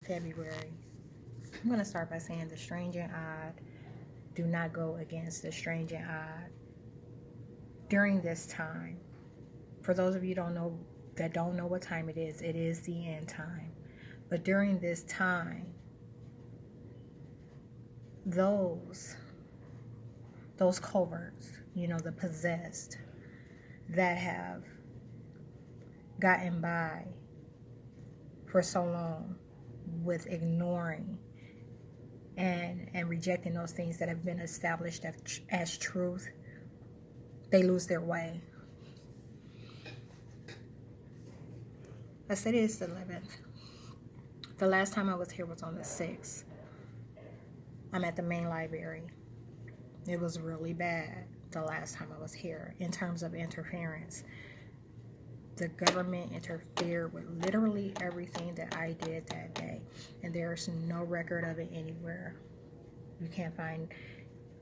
February. I'm going to start by saying the strange and odd. Do not go against the strange and odd. During this time, for those of you that don't know what time it is the end time. But during this time, those coverts, the possessed that have gotten by for so long with ignoring and rejecting those things that have been established as truth, they lose their way. I said it's the 11th. The last time I was here was on the 6th. I'm at the main library. It was really bad the last time I was here in terms of interference. The government interfered with literally everything that I did that day. And there's no record of it anywhere. You can't find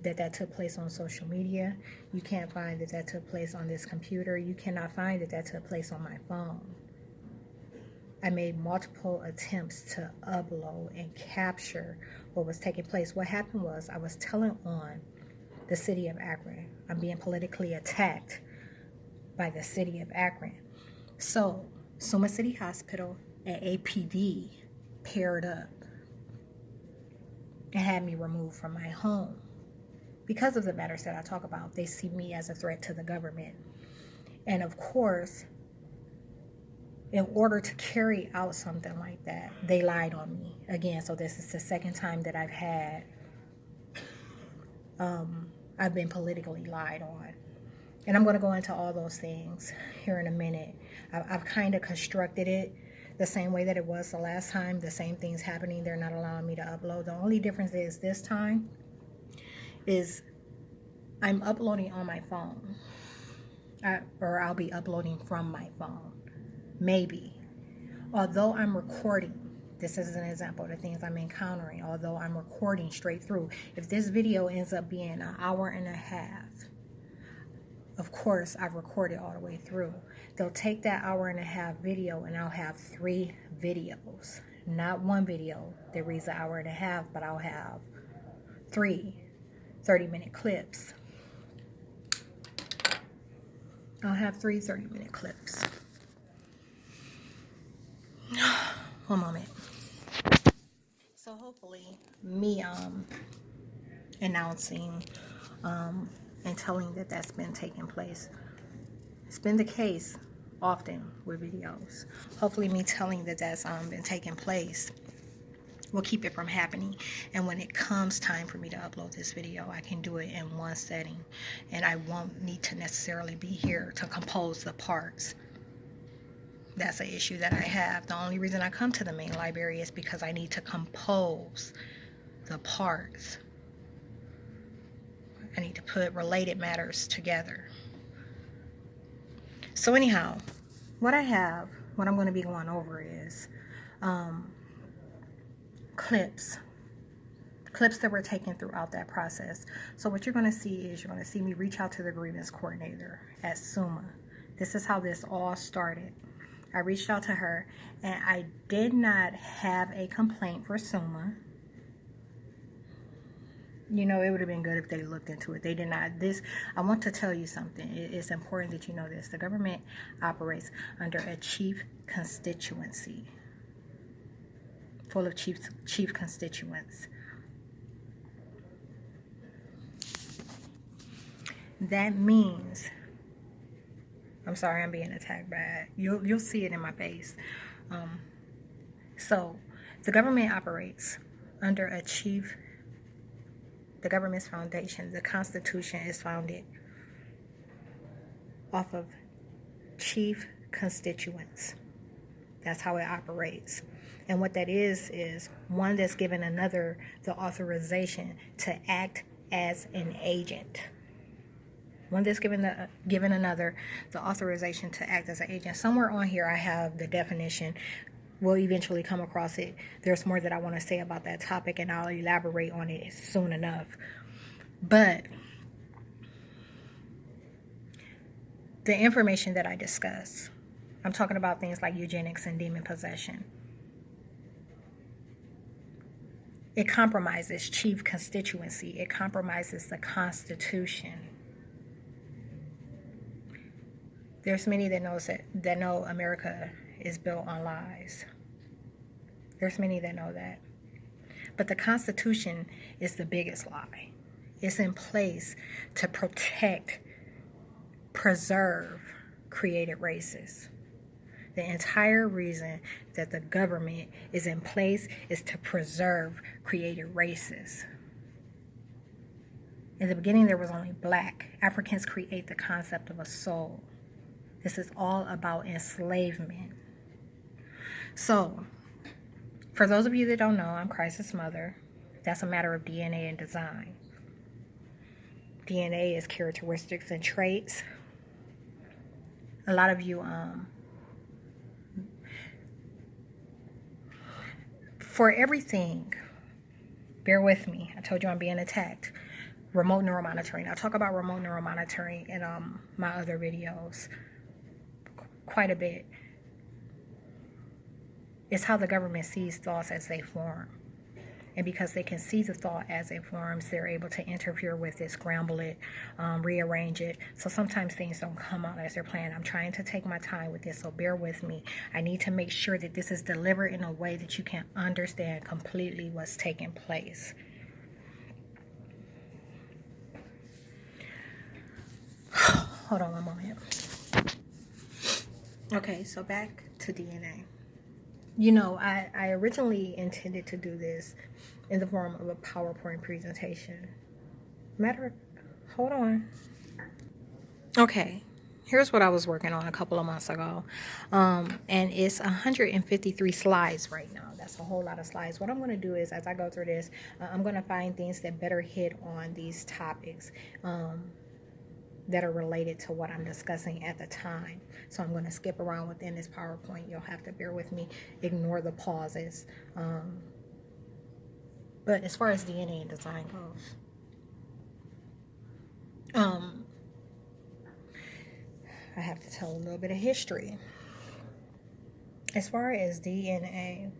that took place on social media. You can't find that took place on this computer. You cannot find that took place on my phone. I made multiple attempts to upload and capture what was taking place. What happened was I was telling on the city of Akron. I'm being politically attacked by the city of Akron. So, Suma City Hospital and APD paired up and had me removed from my home. Because of the matters that I talk about, they see me as a threat to the government. And of course, in order to carry out something like that, they lied on me again. So this is the second time that I've been politically lied on. And I'm going to go into all those things here in a minute. I've kind of constructed it the same way that it was the last time. The same things happening. They're not allowing me to upload. The only difference is this time is I'm uploading on my phone. Or I'll be uploading from my phone. Maybe. Although I'm recording, this is an example of the things I'm encountering. Although I'm recording straight through, if this video ends up being an hour and a half, of course I've recorded all the way through. They'll take that hour and a half video and I'll have 3 videos. Not one video that reads an hour and a half, but I'll have 3 30-minute clips. I'll have 3 30-minute clips. One moment. So hopefully me announcing and telling that's been taking place. It's been the case often with videos. Hopefully me telling that's been taking place will keep it from happening. And when it comes time for me to upload this video, I can do it in one setting. And I won't need to necessarily be here to compose the parts. That's an issue that I have. The only reason I come to the main library is because I need to compose the parts. I need to put related matters together. So anyhow, what I'm going to be going over is clips that were taken throughout that process. So what you're going to see is you're going to see me reach out to the grievance coordinator at SUMA. This is how this all started. I reached out to her, and I did not have a complaint for SUMA. It would have been good if they looked into it. They did not. I want to tell you something. It's important that you know this. The government operates under a chief constituency, full of chief constituents. That means, I'm sorry, I'm being attacked by it. You'll see it in my face. So the government operates under the government's foundation. The Constitution is founded off of chief constituents. That's how it operates. And what that is one that's given another the authorization to act as an agent. One that's given another the authorization to act as an agent. Somewhere on here I have the definition. We'll eventually come across it. There's more that I want to say about that topic, and I'll elaborate on it soon enough. But the information that I discuss, I'm talking about things like eugenics and demon possession. It compromises chief constituency. It compromises the Constitution. There's many that know America is built on lies. There's many that know that. But the Constitution is the biggest lie. It's in place to protect, preserve created races. The entire reason that the government is in place is to preserve created races. In the beginning, there was only black. Africans create the concept of a soul. This is all about enslavement. So, for those of you that don't know, I'm Christ's mother. That's a matter of DNA and design. DNA is characteristics and traits. A lot of you, for everything, bear with me. I told you I'm being attacked. Remote neuromonitoring. I talk about remote neuromonitoring in my other videos quite a bit. It's how the government sees thoughts as they form. And because they can see the thought as it forms, they're able to interfere with it, scramble it, rearrange it. So sometimes things don't come out as they're planned. I'm trying to take my time with this, so bear with me. I need to make sure that this is delivered in a way that you can understand completely what's taking place. Hold on one moment. Okay, so back to DNA. You know, I originally intended to do this in the form of a PowerPoint presentation. Hold on. Okay, here's what I was working on a couple of months ago. And it's 153 slides right now. That's a whole lot of slides. What I'm going to do is, as I go through this, I'm going to find things that better hit on these topics that are related to what I'm discussing at the time. So I'm going to skip around within this PowerPoint. You'll have to bear with me, ignore the pauses. But as far as DNA and design goes, I have to tell a little bit of history. As far as DNA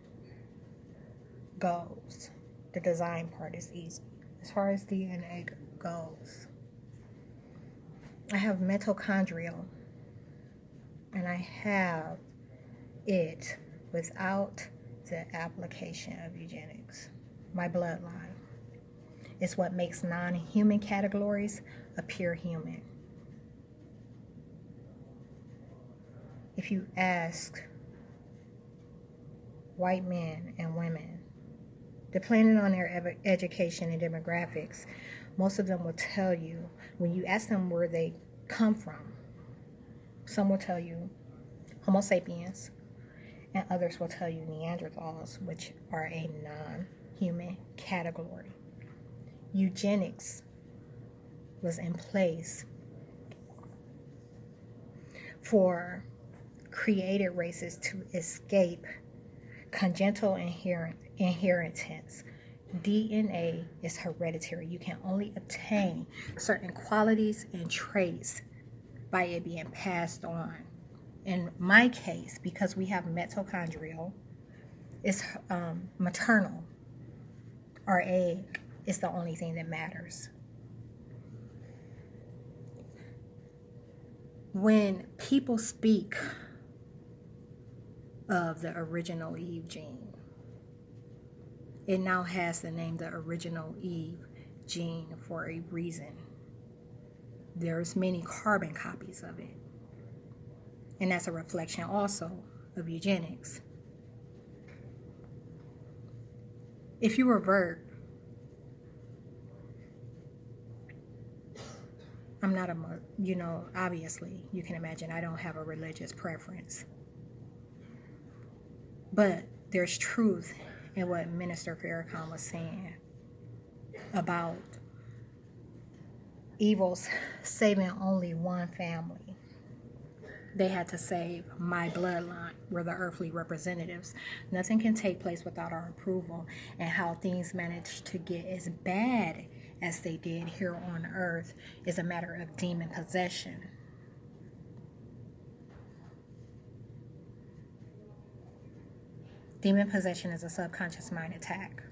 goes, the design part is easy. As far as DNA goes, I have mitochondrial, and I have it without the application of eugenics. My bloodline is what makes non-human categories appear human. If you ask white men and women, depending on their education and demographics, most of them will tell you, when you ask them where they come from, some will tell you Homo sapiens, and others will tell you Neanderthals, which are a non-human category. Eugenics was in place for created races to escape congenital inheritance. DNA is hereditary. You can only obtain certain qualities and traits by it being passed on. In my case, because we have mitochondrial, it's maternal. Our egg is the only thing that matters. When people speak of the original Eve gene, it now has the name the original Eve gene for a reason. There's many carbon copies of it. And that's a reflection also of eugenics. If you revert, I'm not obviously, you can imagine I don't have a religious preference. But there's truth in what Minister Farrakhan was saying about evils saving only one family. They had to save my bloodline. We're the earthly representatives. Nothing can take place without our approval. And how things managed to get as bad as they did here on earth is a matter of demon possession. Demon possession is a subconscious mind attack.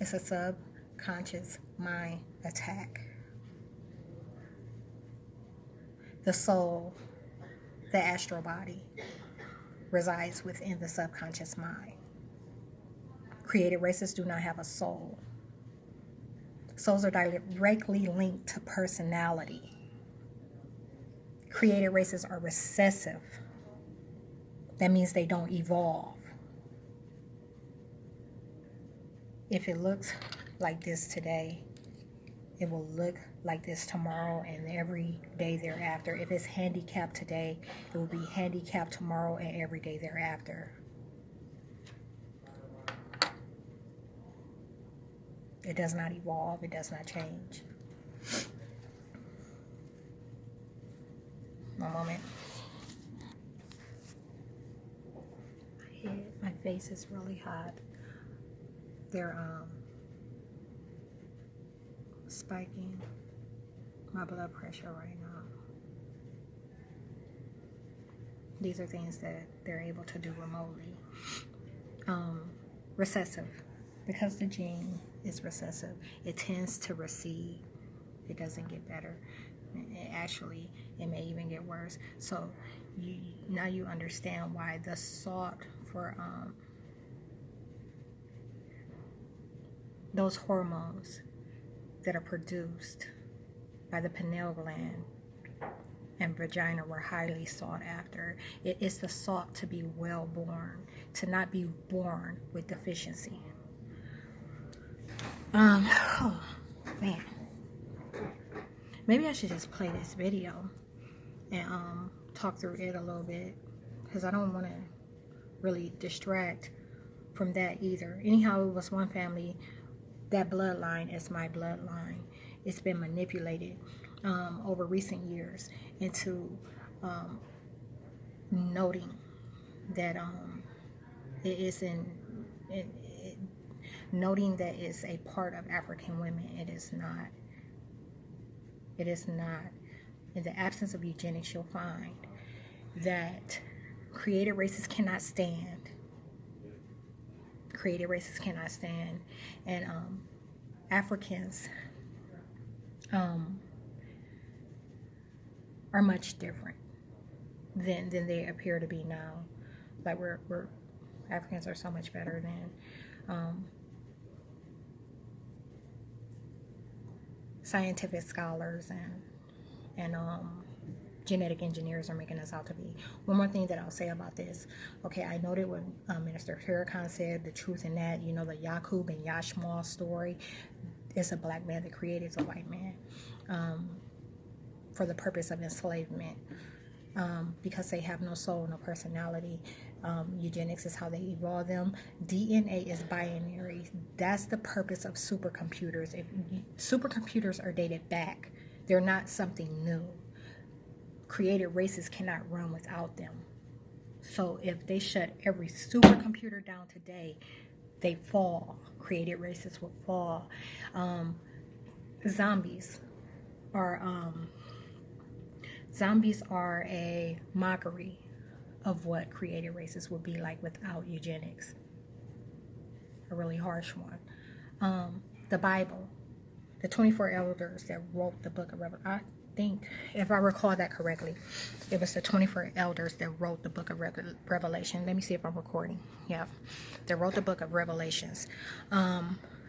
It's a subconscious mind attack. The soul, the astral body, resides within the subconscious mind. Created races do not have a soul. Souls are directly linked to personality. Created races are recessive. That means they don't evolve. If it looks like this today, it will look like this tomorrow and every day thereafter. If it's handicapped today, it will be handicapped tomorrow and every day thereafter. It does not evolve. It does not change. One moment. My face is really hot. They're spiking my blood pressure right now. These are things that they're able to do remotely. Recessive. Because the gene is recessive, it tends to recede. It doesn't get better. It may even get worse. So now you understand why the sought for those hormones that are produced by the pineal gland and vagina were highly sought after. It is the sought to be well born, to not be born with deficiency. Oh man, maybe I should just play this video and talk through it a little bit, because I don't want to really distract from that either. Anyhow, it was one family. That bloodline is my bloodline. It's been manipulated over recent years into noting that noting that it's a part of African women. It is not. It is not. In the absence of eugenics, you'll find that created races cannot stand. Created races cannot stand. And Africans are much different than they appear to be now. Like we're Africans are so much better than scientific scholars and genetic engineers are making us out to be. One more thing that I'll say about this. Okay, I noted what Minister Farrakhan said, the truth in that, the Yaqub and Yashmal story. It's a black man that created a white man for the purpose of enslavement. Because they have no soul, no personality. Eugenics is how they evolve them. DNA is binary. That's the purpose of supercomputers. If supercomputers are dated back, they're not something new. Created races cannot run without them. So if they shut every supercomputer down today, they fall. Created races will fall. Zombies are a mockery of what created races would be like without eugenics. A really harsh one. The Bible, the 24 elders that wrote the book of Revelation. I think, if I recall that correctly, it was the 24 elders that wrote the book of Revelation. Let me see if I'm recording. Yeah, they wrote the book of Revelations.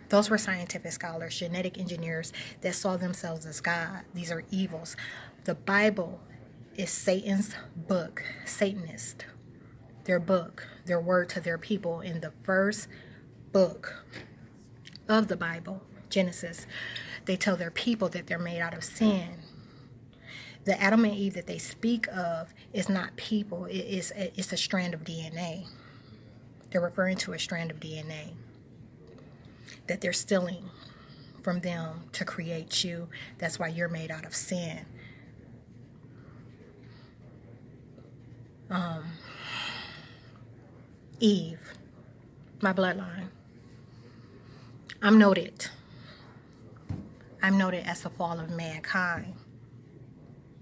Those were scientific scholars, genetic engineers that saw themselves as God. These are evils. The Bible is Satan's book, Satanist. Their book, their word to their people. In the first book of the Bible, Genesis, they tell their people that they're made out of sin. The Adam and Eve that they speak of is not people. It's a strand of DNA. They're referring to a strand of DNA that they're stealing from them to create you. That's why you're made out of sin. Eve, my bloodline. I'm noted as the fall of mankind.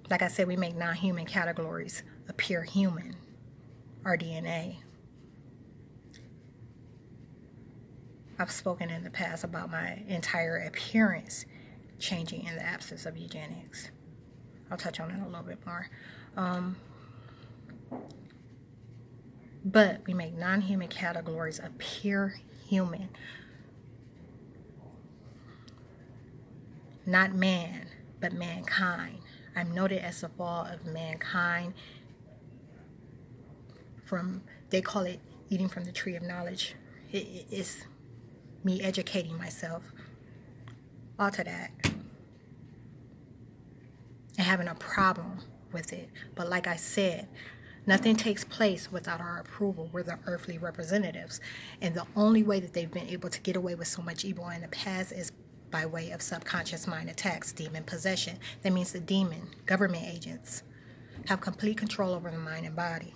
Like I said, we make non-human categories appear human. Our DNA. I've spoken in the past about my entire appearance changing in the absence of eugenics. I'll touch on it a little bit more. But we make non-human categories appear human. Not man, but mankind. I'm noted as the fall of mankind from, they call it eating from the tree of knowledge. It's me educating myself. All to that. And having a problem with it. But like I said, nothing takes place without our approval. We're the earthly representatives. And the only way that they've been able to get away with so much evil in the past is by way of subconscious mind attacks, demon possession. That means the demon, government agents, have complete control over the mind and body.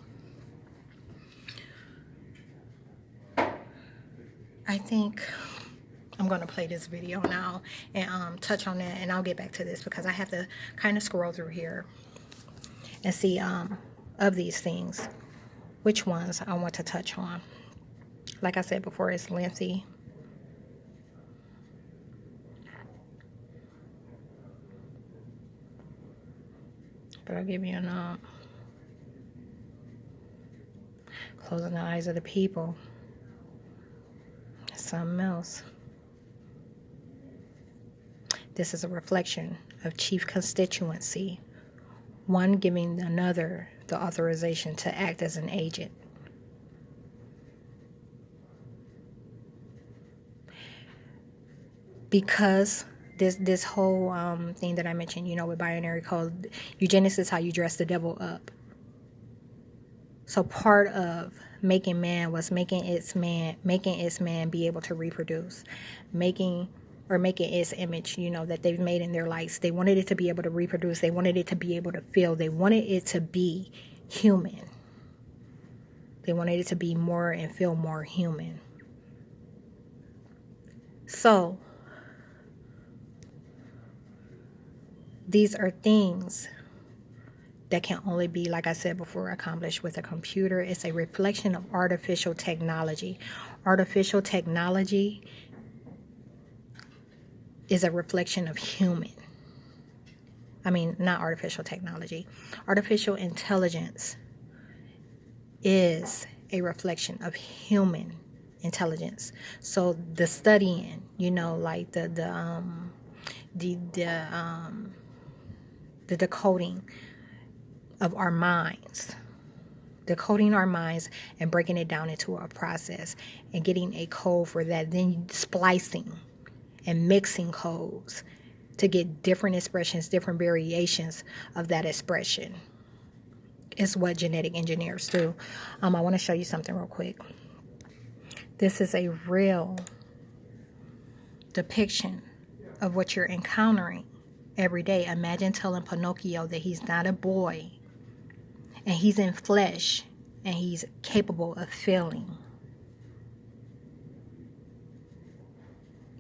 I think I'm going to play this video now and touch on that, and I'll get back to this because I have to kind of scroll through here and see of these things which ones I want to touch on. Like I said before, it's lengthy. But I'll give you an closing the eyes of the people. Something else. This is a reflection of chief constituency, one giving another the authorization to act as an agent. Because this whole thing that I mentioned, you know, with binary code, eugenics is how you dress the devil up. So part of making man was making its man be able to reproduce, making its image, you know, that they've made in their lights. They wanted it to be able to reproduce. They wanted it to be able to feel. They wanted it to be human. They wanted it to be more and feel more human. So these are things that can only be, like I said before, accomplished with a computer. It's a reflection of artificial technology. Artificial technology is a reflection of human. I mean, not artificial technology. Artificial intelligence is a reflection of human intelligence. So the studying, you know, like the decoding of our minds, decoding our minds and breaking it down into a process and getting a code for that, then splicing and mixing codes to get different expressions, different variations of that expression is what genetic engineers do. I want to show you something real quick. This is a real depiction of what you're encountering every day. Imagine telling Pinocchio that he's not a boy and he's in flesh and he's capable of feeling.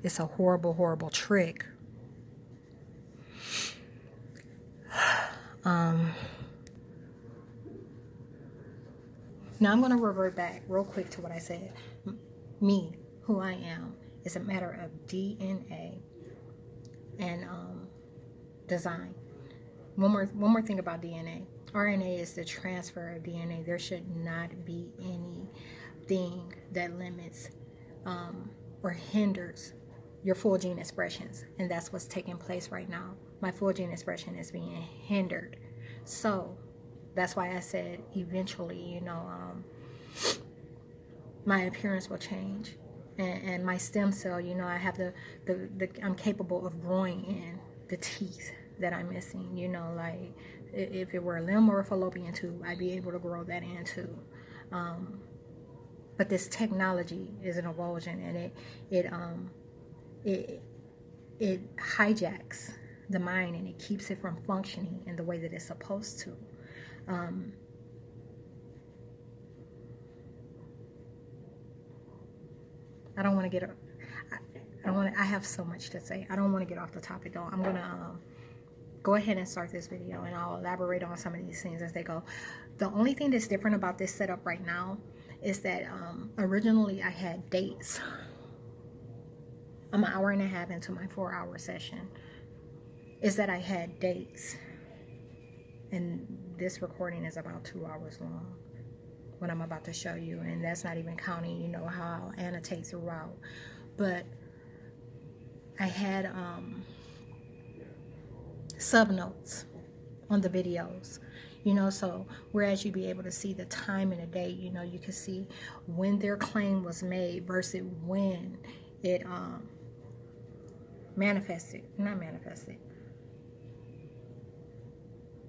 It's a horrible, horrible trick. Now I'm going to revert back real quick to what I said. Me, who I am, is a matter of DNA and design. One more thing about DNA. RNA is the transfer of DNA. There should not be anything that limits or hinders your full gene expressions, and that's what's taking place right now. My full gene expression is being hindered. So that's why I said eventually, you know, my appearance will change, and my stem cell, you know, I have I'm capable of growing in the teeth that I'm missing. You know, like if it were a limb or a fallopian tube, I'd be able to grow that in too. But this technology is an evolution, and it hijacks the mind and it keeps it from functioning in the way that it's supposed to. I don't want to get. I have so much to say. I don't want to get off the topic though. I'm gonna go ahead and start this video, and I'll elaborate on some of these things as they go. The only thing that's different about this setup right now is that originally I had dates I'm an hour and a half into my 4-hour session, is that I had dates. And this recording is about 2 hours long, what I'm about to show you. And that's not even counting, you know, how I'll annotate throughout. But I had subnotes on the videos, you know, so whereas you'd be able to see the time and the date, you know, you can see when their claim was made versus when it not manifested.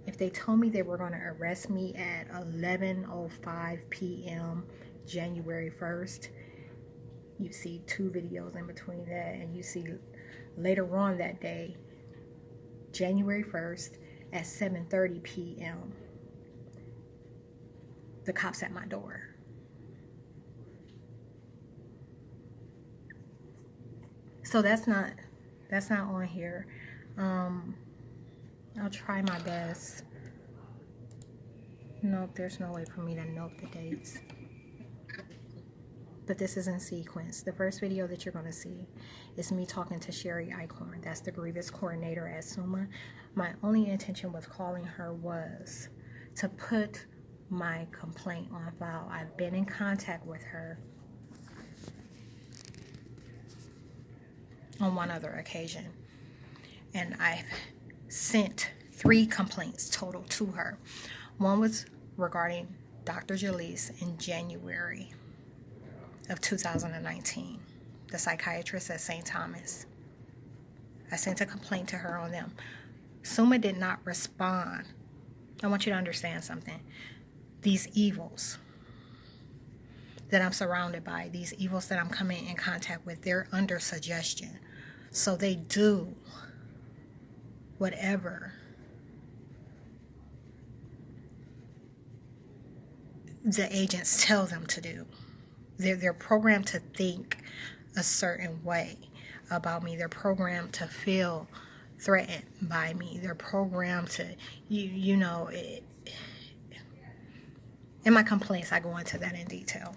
If they told me they were going to arrest me at 11:05 p.m. January 1st, you see 2 videos in between that, and you see later on that day, January 1st at 7:30 p.m., the cops at my door. So that's not on here. I'll try my best. Nope, there's no way for me to note the dates. But this is in sequence. The first video that you're going to see is me talking to Sherry Akron. That's the grievance coordinator at SUMA. My only intention with calling her was to put my complaint on file. I've been in contact with her on one other occasion, and I've sent 3 complaints total to her. One was regarding Dr. Jalise in January of 2019, the psychiatrist at St. Thomas. I sent a complaint to her on them. SUMA did not respond. I want you to understand something. These evils that I'm surrounded by, these evils that I'm coming in contact with, they're under suggestion. So they do whatever the agents tell them to do. They're programmed to think a certain way about me. They're programmed to feel threatened by me. They're programmed to, you know, in my complaints, I go into that in detail.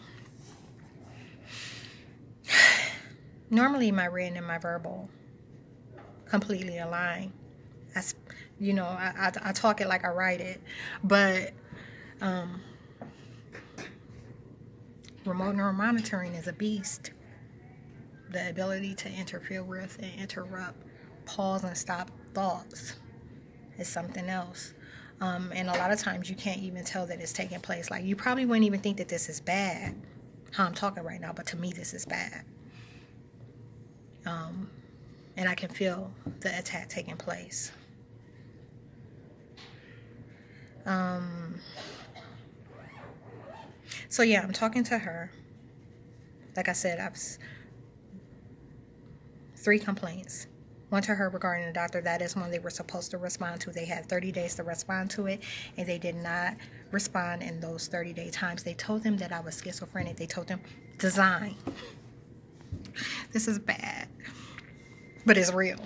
Normally, my written and my verbal completely align. I talk it like I write it, but remote neural monitoring is a beast. The ability to interfere with and interrupt, pause and stop thoughts is something else. And a lot of times you can't even tell that it's taking place. Like, you probably wouldn't even think that this is bad, how I'm talking right now, but to me this is bad. And I can feel the attack taking place. So yeah, I'm talking to her. Like I said, I've 3 complaints. One to her regarding the doctor. That is one they were supposed to respond to. They had 30 days to respond to it, and they did not respond in those 30-day times. They told them that I was schizophrenic. They told them design. This is bad, but it's real.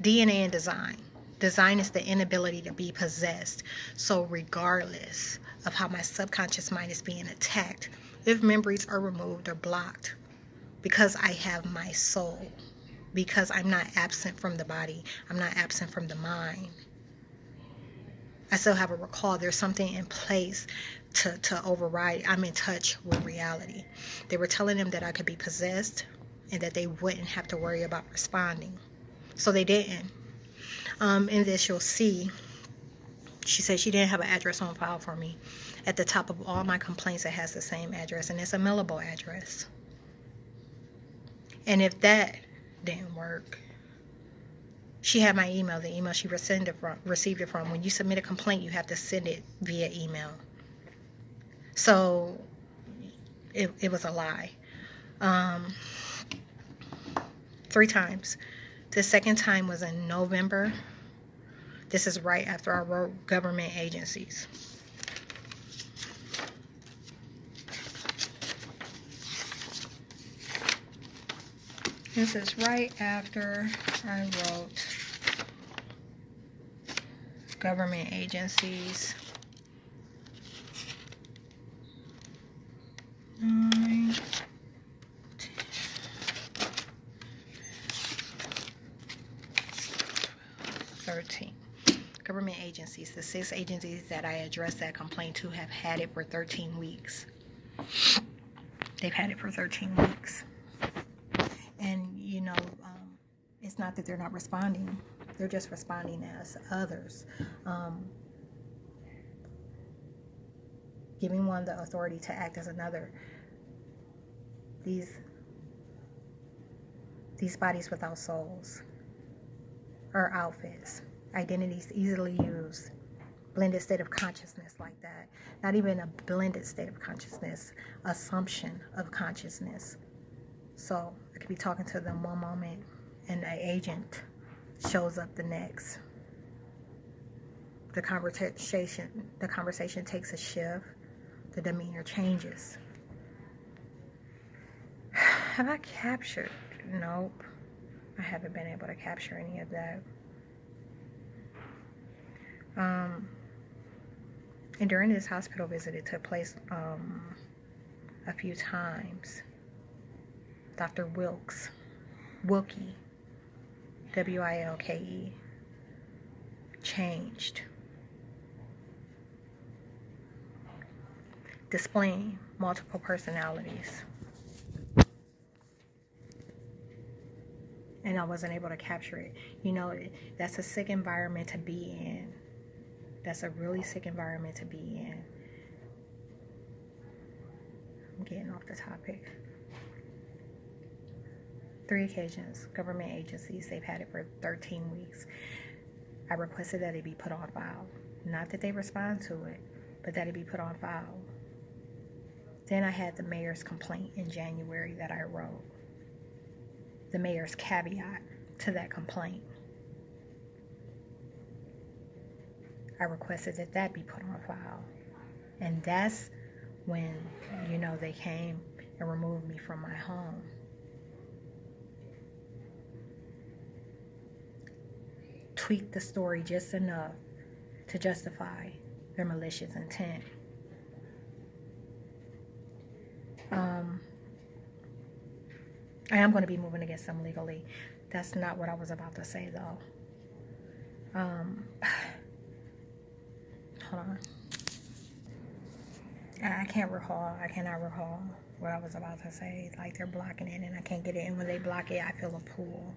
DNA and design. Design is the inability to be possessed. So regardless of how my subconscious mind is being attacked, if memories are removed or blocked, because I have my soul, because I'm not absent from the body, I'm not absent from the mind, I still have a recall. There's something in place to override. I'm in touch with reality. They were telling them that I could be possessed and that they wouldn't have to worry about responding. So they didn't. In this, you'll see, she said she didn't have an address on file for me. At the top of all my complaints, it has the same address, and it's a mailable address. And if that didn't work, she had my email, the email she received it from. When you submit a complaint, you have to send it via email. So it was a lie. 3 times. The second time was in November. This is right after I wrote government agencies. This is right after I wrote government agencies. 9, 10, 13. Government agencies. The 6 agencies that I addressed that complaint to have had it for 13 weeks. They've had it for 13 weeks. And, it's not that they're not responding. They're just responding as others. Giving one the authority to act as another. These bodies without souls are outfits. Identities easily used. Blended state of consciousness like that. Not even a blended state of consciousness. Assumption of consciousness. So I could be talking to them one moment and an agent shows up the next. The conversation takes a shift. The demeanor changes. Have I captured? Nope. I haven't been able to capture any of that. And during this hospital visit, it took place a few times. Dr. Wilke, Wilke, changed. Displaying multiple personalities. And I wasn't able to capture it. That's a sick environment to be in. That's a really sick environment to be in. I'm getting off the topic. 3 occasions, government agencies, they've had it for 13 weeks. I requested that it be put on file. Not that they respond to it, but that it be put on file. Then I had the mayor's complaint in January that I wrote. The mayor's caveat to that complaint. I requested that that be put on file. And that's when, they came and removed me from my home. Tweaked the story just enough to justify their malicious intent. I am going to be moving against them legally. That's not what I was about to say, though. Hold on. I cannot recall what I was about to say. Like, they're blocking it, and I can't get it. And when they block it, I feel a pull.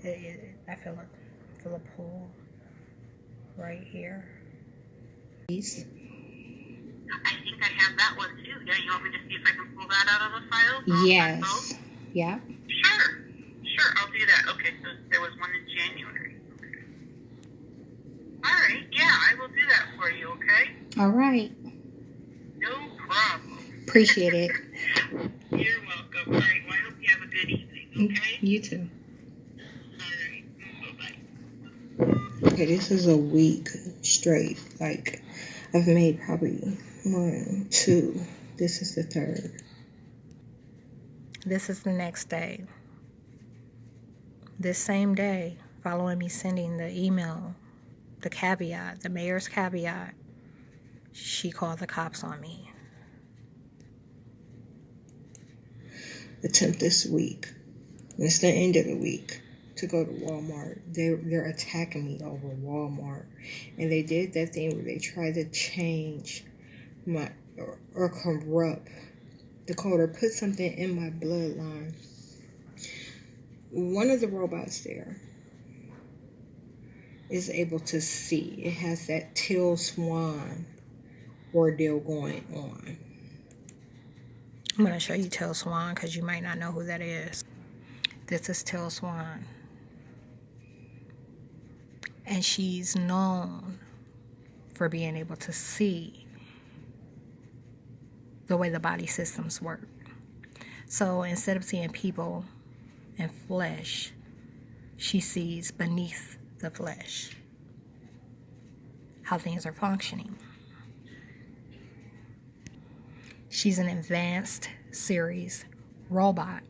I feel a pull right here. Please. I think I have that one too. Yeah, you want me to see if I can pull that out of the file? Yes. Yeah. Sure, I'll do that. Okay, so there was one in January. Okay. All right, yeah, I will do that for you, okay? All right. No problem. Appreciate it. You're welcome. All right, well, I hope you have a good evening, okay? You too. All right, bye-bye. Okay, this is a week straight. Like, I've made probably 1, 2. This is the 3rd. This is the next day. This same day, following me sending the email, the caveat, the mayor's caveat, she called the cops on me. Attempt this week. It's the end of the week to go to Walmart. They're attacking me over Walmart. And they did that thing where they tried to change my or corrupt the code or put something in my bloodline. One of the robots there is able to see. It has that Till Swan ordeal going on. I'm going to show you Till Swan because you might not know who that is. This is Till Swan. And she's known for being able to see the way the body systems work. So instead of seeing people and flesh, she sees beneath the flesh how things are functioning. She's an advanced series robot,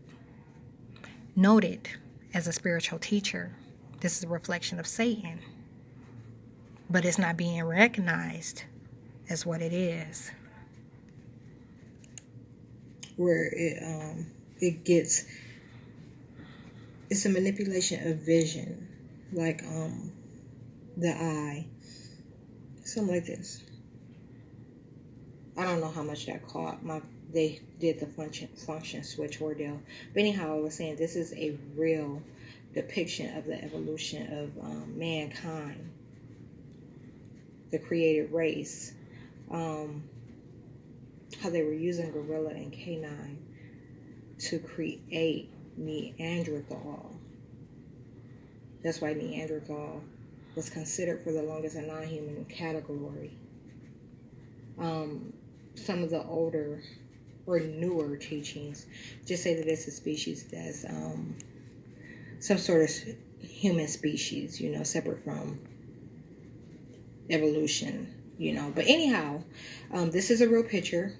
noted as a spiritual teacher. This is a reflection of Satan, but it's not being recognized as what it is. Where it's a manipulation of vision. Like the eye. Something like this. I don't know how much that cost. They did the function switch ordeal. But anyhow, I was saying this is a real depiction of the evolution of mankind, the created race. How they were using gorilla and canine to create Neanderthal. That's why Neanderthal was considered for the longest a non-human category. Some of the older or newer teachings just say that it's a species that's some sort of human species, separate from evolution, But anyhow, this is a real picture.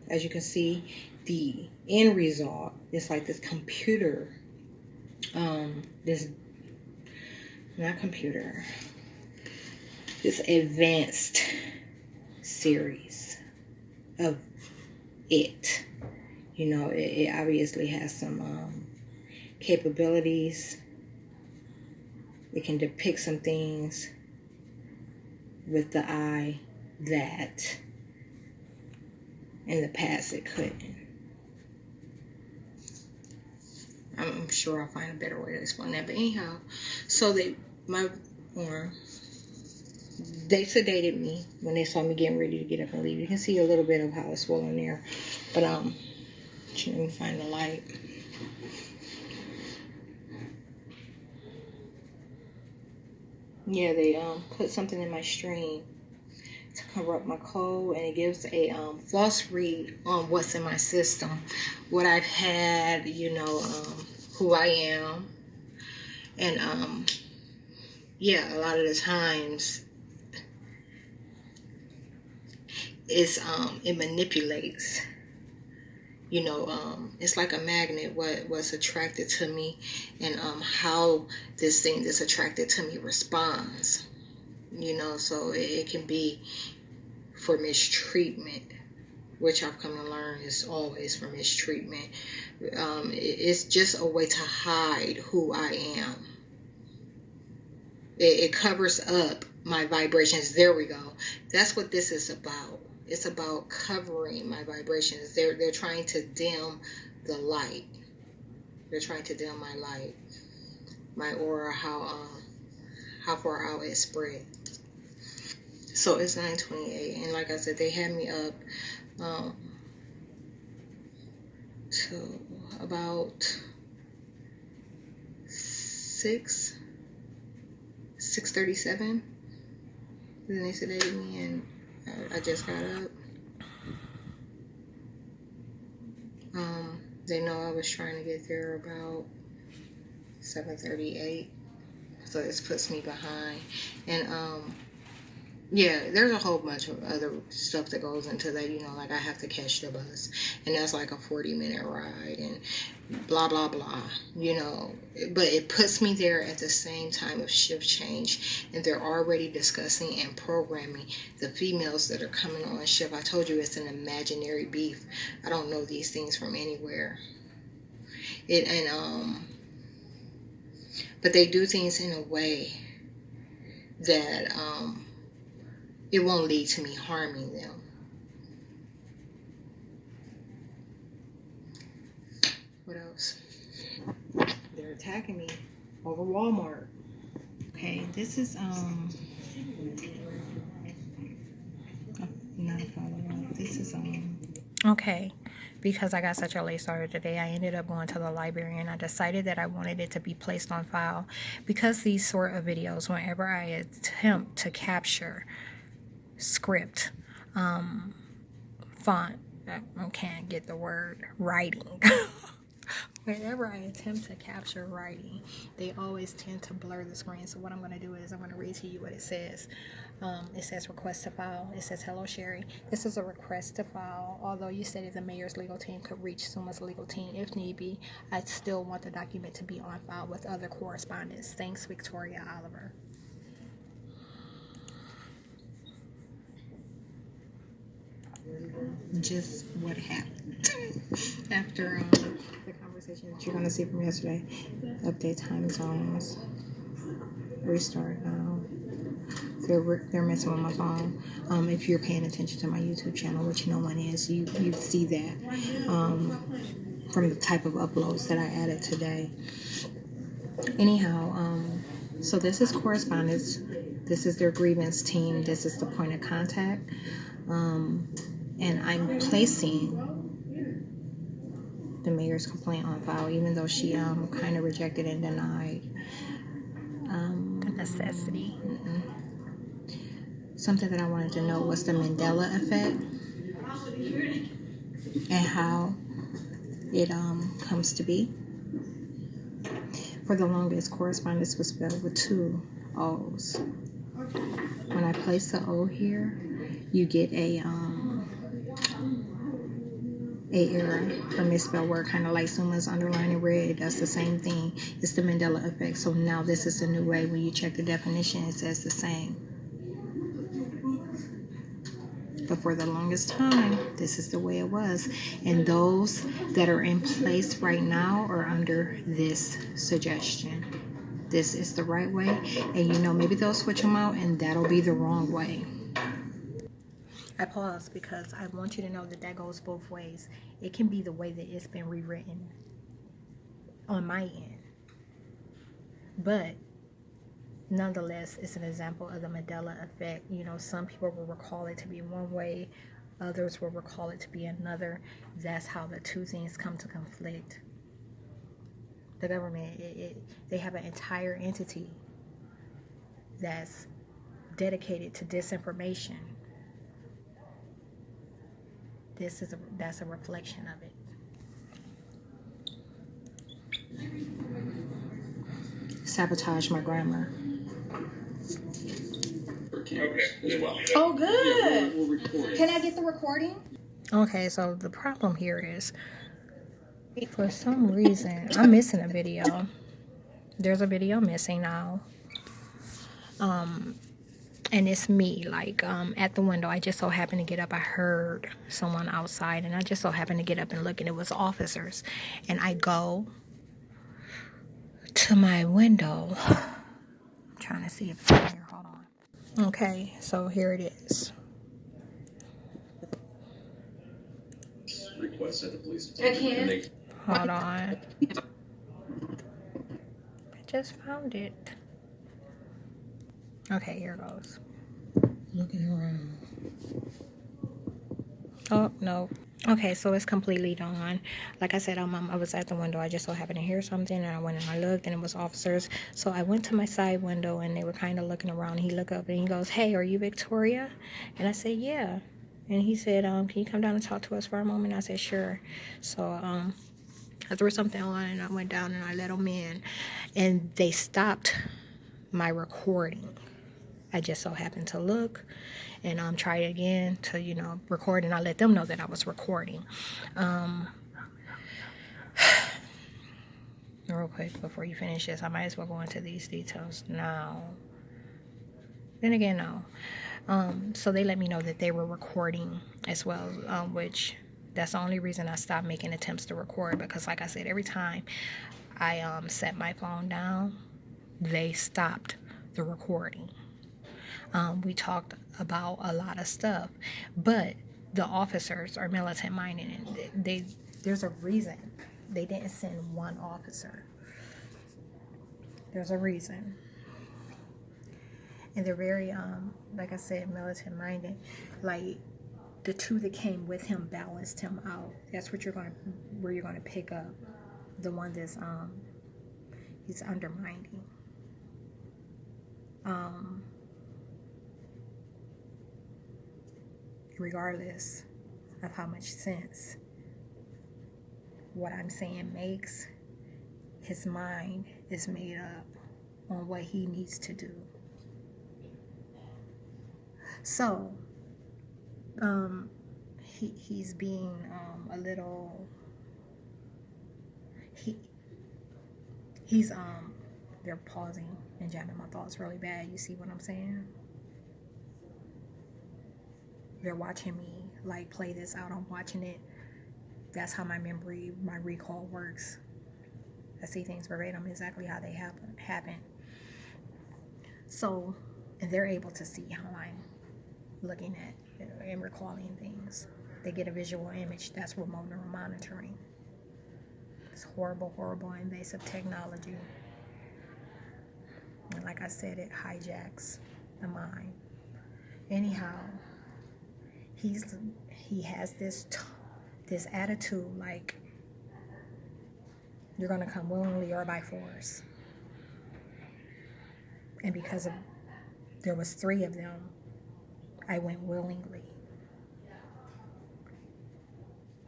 As you can see, the end result is like this computer, this advanced series of it. It obviously has some capabilities. It can depict some things with the eye that in the past it couldn't. I'm sure I'll find a better way to explain that. But anyhow, so they sedated me when they saw me getting ready to get up and leave. You can see a little bit of how it's swollen there. But let me find the light. Yeah, they put something in my stream to cover up my cold, and it gives a false read on what's in my system, what I've had, who I am. And yeah, a lot of the times it manipulates, it's like a magnet, what's attracted to me, and how this thing that's attracted to me responds, so it can be for mistreatment, which I've come to learn is always for mistreatment. It's just a way to hide who I am. It covers up my vibrations. There we go. That's what this is about. It's about covering my vibrations. They're trying to dim the light. They're trying to dim my light, my aura, how far out it spread. So it's 9:28, and like I said, they had me up to about 6:37. Then they sedated me, and I just got up. They know I was trying to get there about 7:38, so this puts me behind. And yeah, there's a whole bunch of other stuff that goes into that, like I have to catch the bus, and that's like a 40-minute ride, and blah, blah, blah, But it puts me there at the same time of shift change, and they're already discussing and programming the females that are coming on shift. I told you it's an imaginary beef. I don't know these things from anywhere. But they do things in a way that it won't lead to me harming them. What else? They're attacking me over Walmart. Okay, this is not a follow-up. This is Okay, because I got such a late start today, I ended up going to the library, and I decided that I wanted it to be placed on file, because these sort of videos, whenever I attempt to capture script, font, I can't get the word, writing. Whenever I attempt to capture writing, they always tend to blur the screen. So what I'm going to do is I'm going to read to you what it says. It says request to file. It says, hello, Sherry. This is a request to file. Although you stated the mayor's legal team could reach Suma's legal team if need be, I still want the document to be on file with other correspondence. Thanks, Victoria Oliver. Just what happened after the conversation that you're going to see from yesterday. Update time zones. Restart now. they're messing with my phone. If you're paying attention to my YouTube channel, which no one is, you see that from the type of uploads that I added today. Anyhow, so this is correspondence. This is their grievance team. This is the point of contact. And I'm placing the mayor's complaint on file, even though she kind of rejected and denied. The necessity. Something that I wanted to know was the Mandela effect and how it comes to be. For the longest, correspondence was spelled with 2 O's. When I place the O here, you get a error or misspelled word, kind of like Suma's underlined in red. That's the same thing. It's the Mandela effect. So now this is a new way. When you check the definition, it says the same. But for the longest time, this is the way it was. And those that are in place right now are under this suggestion. This is the right way. And maybe they'll switch them out and that'll be the wrong way. I pause because I want you to know that goes both ways. It can be the way that it's been rewritten on my end. But nonetheless, it's an example of the Mandela effect. Some people will recall it to be one way, others will recall it to be another. That's how the two things come to conflict. The government, they have an entire entity that's dedicated to disinformation. That's a reflection of it. Sabotage my grammar. Oh, good. Can I get the recording? Okay, so the problem here is, for some reason, I'm missing a video. There's a video missing now. And it's me, at the window. I just so happened to get up. I heard someone outside, and I just so happened to get up and look, and it was officers. And I go to my window. I'm trying to see if it's here. Hold on. Okay, so here it is. Requested the police. I can't. Hold on. I just found it. Okay, here goes. Looking around. Oh, no. Okay, so it's completely gone. Like I said, I was at the window. I just so happened to hear something, and I went and I looked, and it was officers. So I went to my side window, and they were kind of looking around. He looked up, and he goes, "Hey, are you Victoria?" And I said, "Yeah." And he said, "Can you come down and talk to us for a moment?" I said, "Sure." So I threw something on, and I went down, and I let them in. And they stopped my recording. I just so happened to look and try it again to, record, and I let them know that I was recording. Real quick, before you finish this, I might as well go into these details now. Then again, no. So they let me know that they were recording as well, which that's the only reason I stopped making attempts to record, because like I said, every time I set my phone down, they stopped the recording. We talked about a lot of stuff, but the officers are militant minded, and there's a reason they didn't send one officer. There's a reason, and they're very like I said, militant minded. Like the 2 that came with him balanced him out. That's what you're gonna pick up. The one that's he's undermining. Regardless of how much sense what I'm saying makes, his mind is made up on what he needs to do. So, he's being a little. He's they're pausing and jamming my thoughts really bad. You see what I'm saying? They're watching me play this out. I'm watching it. That's how my memory, my recall works. I see things verbatim exactly how they happen. So And they're able to see how I'm looking at and recalling things. They get a visual image. That's remote neural monitoring. It's horrible, horrible, invasive technology. And like I said, it hijacks the mind. Anyhow, he has this attitude like you're going to come willingly or by force. And because there was 3 of them, I went willingly.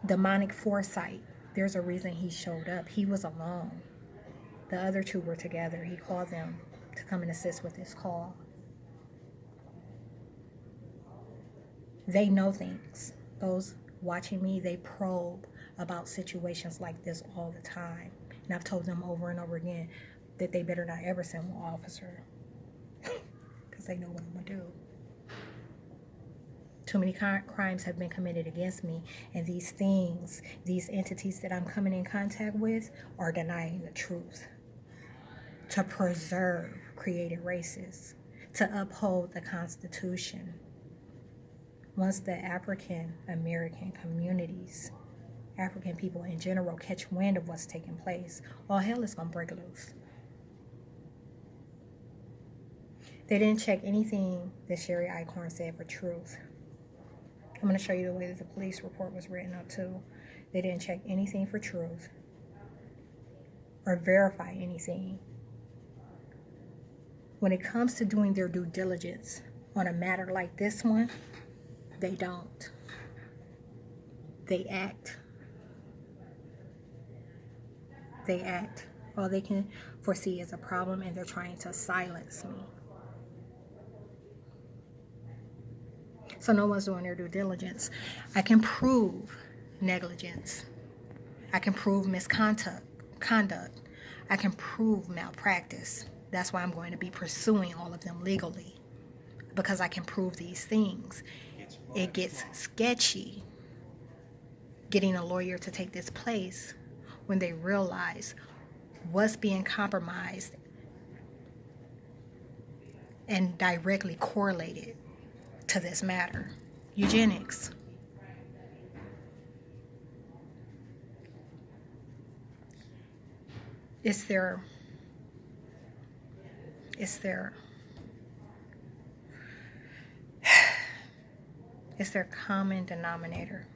Demonic foresight. There's a reason he showed up. He was alone. The other 2 were together. He called them to come and assist with his call. They know things. Those watching me, they probe about situations like this all the time. And I've told them over and over again that they better not ever send one officer because they know what I'm going to do. Too many crimes have been committed against me, and these things, these entities that I'm coming in contact with are denying the truth. To preserve created races, to uphold the Constitution. Once the African American communities, African people in general, catch wind of what's taking place, all hell is going to break loose. They didn't check anything that Sherry Icorn said for truth. I'm going to show you the way that the police report was written up too. They didn't check anything for truth or verify anything. When it comes to doing their due diligence on a matter like this one, they don't. They act. They act. All they can foresee is a problem, and they're trying to silence me. So no one's doing their due diligence. I can prove negligence. I can prove misconduct. I can prove malpractice. That's why I'm going to be pursuing all of them legally, because I can prove these things. It gets sketchy getting a lawyer to take this place when they realize what's being compromised and directly correlated to this matter. Eugenics. It's their common denominator,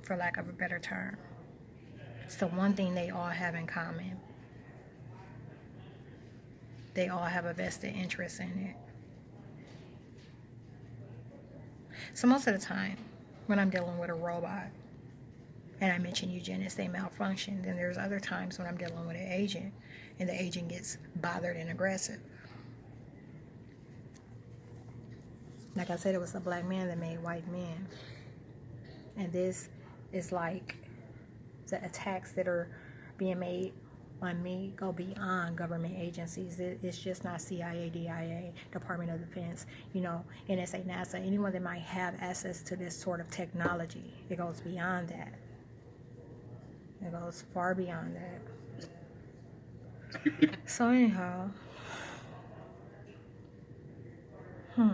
for lack of a better term. It's the one thing they all have in common. They all have a vested interest in it. So most of the time, when I'm dealing with a robot, and I mention eugenics, they malfunction. Then there's other times when I'm dealing with an agent, and the agent gets bothered and aggressive. Like I said, it was a black man that made white men. And this is like the attacks that are being made on me go beyond government agencies. It's just not CIA, DIA, Department of Defense, NSA, NASA, anyone that might have access to this sort of technology. It goes beyond that. It goes far beyond that. So anyhow, How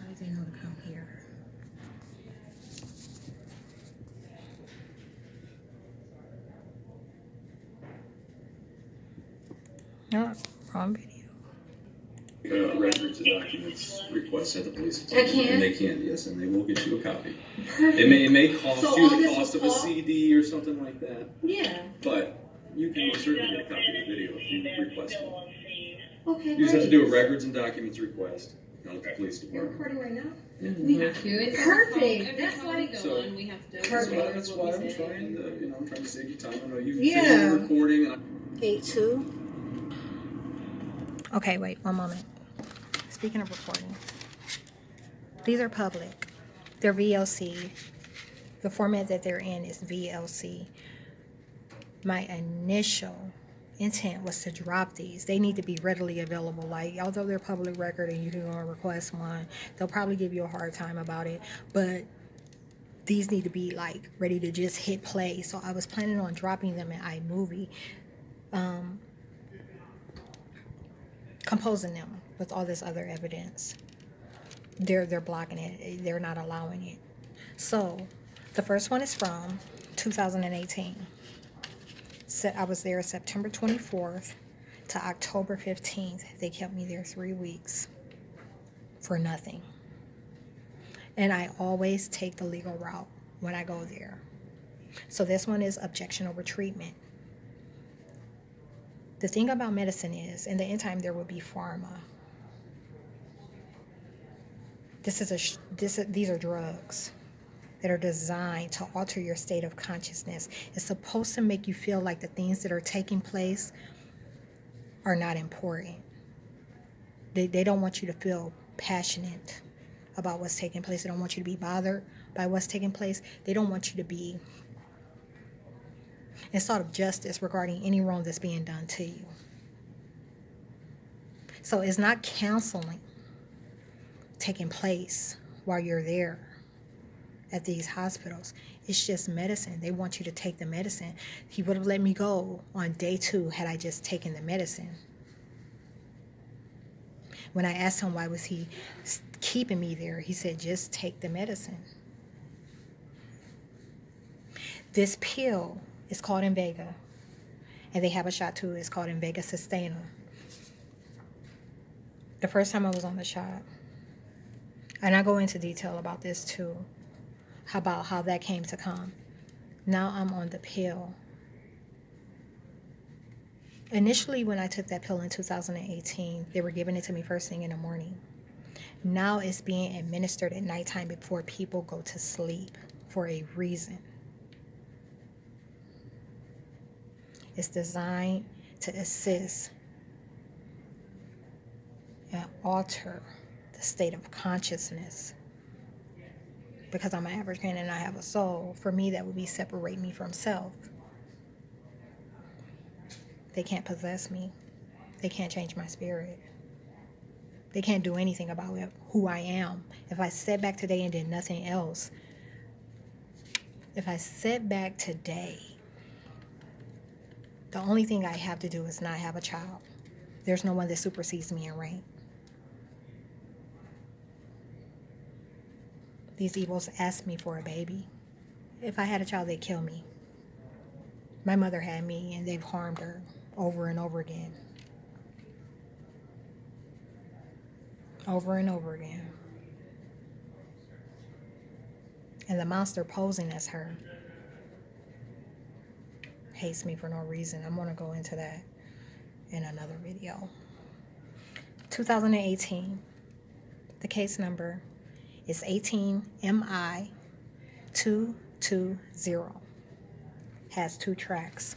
did they know to come here? Oh, wrong video. Records and documents requests at the police I department. can? And they can, yes, and they will get you a copy. Perfect. It may cost So you all the this cost of will a fall- CD or something like that, Yeah. but you can most certainly get a copy of the video if you request one. Okay. You just have to do a records and documents request at the police You're department. recording right now? Yeah. We have to. It's perfect. Every That's time why we go So- on, we have to. Perfect. That's why I'm trying to, I'm trying to save you time. I know you've Yeah. been recording. And 8-2. Okay, wait, one moment. Speaking of recordings, these are public. They're VLC. The format that they're in is VLC. My initial intent was to drop these. They need to be readily available. Like, although they're public record and you can go and request one, they'll probably give you a hard time about it. But these need to be like ready to just hit play. So I was planning on dropping them in iMovie. composing them with all this other evidence. They're blocking it. They're not allowing it. So the first one is from 2018. So I was there September 24th to October 15th. They kept me there 3 weeks for nothing. And I always take the legal route when I go there. So this one is objection over treatment. The thing about medicine is, in the end time, there will be pharma. These are drugs that are designed to alter your state of consciousness. It's supposed to make you feel like the things that are taking place are not important. They don't want you to feel passionate about what's taking place. They don't want you to be bothered by what's taking place. They don't want you to be in sort of justice regarding any wrong that's being done to you. So it's not counseling taking place while you're there at these hospitals. It's just medicine. They want you to take the medicine. He would have let me go on day 2 had I just taken the medicine. When I asked him why was he keeping me there, he said, just take the medicine. This pill is called Invega, and they have a shot too. It's called Invega Sustainer. The first time I was on the shot, and I go into detail about this too, about how that came to come. Now I'm on the pill. Initially, when I took that pill in 2018, they were giving it to me first thing in the morning. Now it's being administered at nighttime before people go to sleep for a reason. It's designed to assist and alter the state of consciousness. Because I'm an African and I have a soul, for me that would be separate me from self. They can't possess me. They can't change my spirit. They can't do anything about who I am. If I sat back today and did nothing else, if I sit back today, the only thing I have to do is not have a child. There's no one that supersedes me in rank. These evils asked me for a baby. If I had a child, they'd kill me. My mother had me, and they've harmed her over and over again. Over and over again. And the monster posing as her hates me for no reason. I'm going to go into that in another video. 2018. The case number is 18MI220. Has 2 tracks.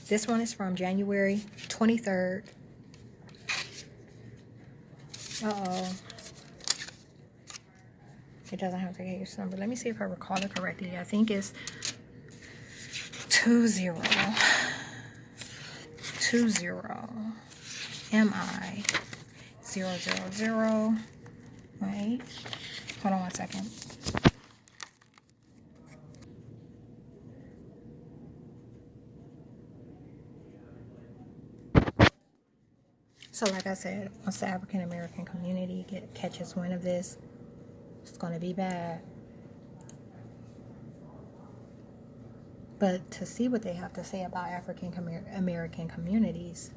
This one is from January 23rd. It doesn't have the case number. Let me see if I recall it correctly. I think it's 20 MI 000. Wait. Hold on one second. So like I said, once the African American community catches wind of this, it's going to be bad. But to see what they have to say about African American communities,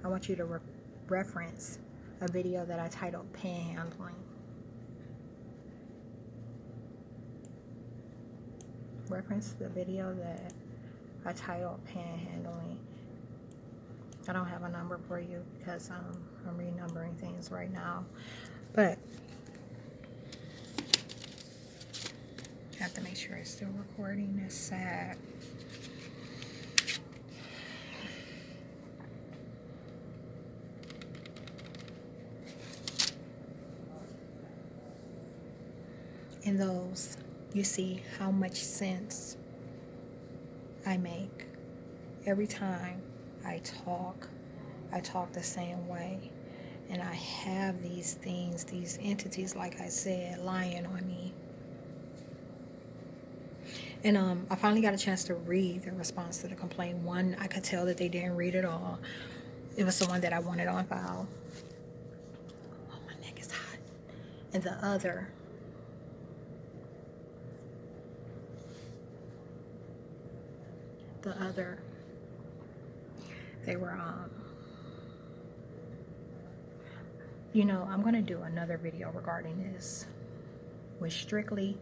I want you to reference a video that I titled Panhandling. Reference the video that I titled Panhandling. I don't have a number for you because I'm renumbering things right now. But I have to make sure it's still recording. It's sad. In those, you see how much sense I make. Every time I talk the same way. And I have these things, these entities, like I said, lying on me. And I finally got a chance to read the response to the complaint. One, I could tell that they didn't read it all. It was the one that I wanted on file. And the other, they were, you know, I'm going to do another video regarding this, which strictly